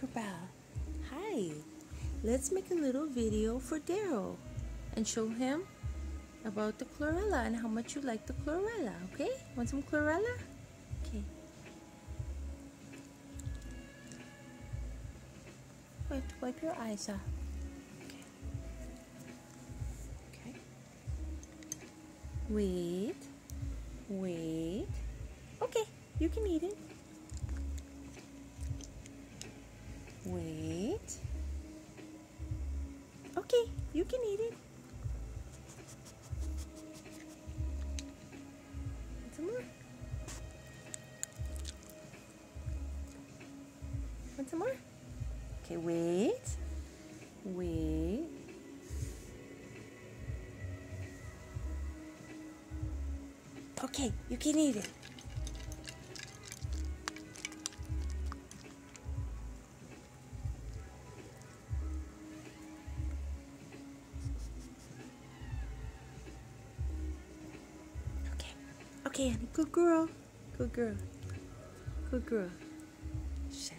Pal. Hi, let's make a little video for Daryl and show him about the chlorella and how much you like the chlorella, okay? Want some chlorella? Okay. Wipe your eyes off. Okay. Okay. Wait. Okay, you can eat it. Wait. Okay, you can eat it. Want some more? Want some more? Okay, wait. Okay, you can eat it. Okay, honey, good girl. Good girl. Good girl. Shut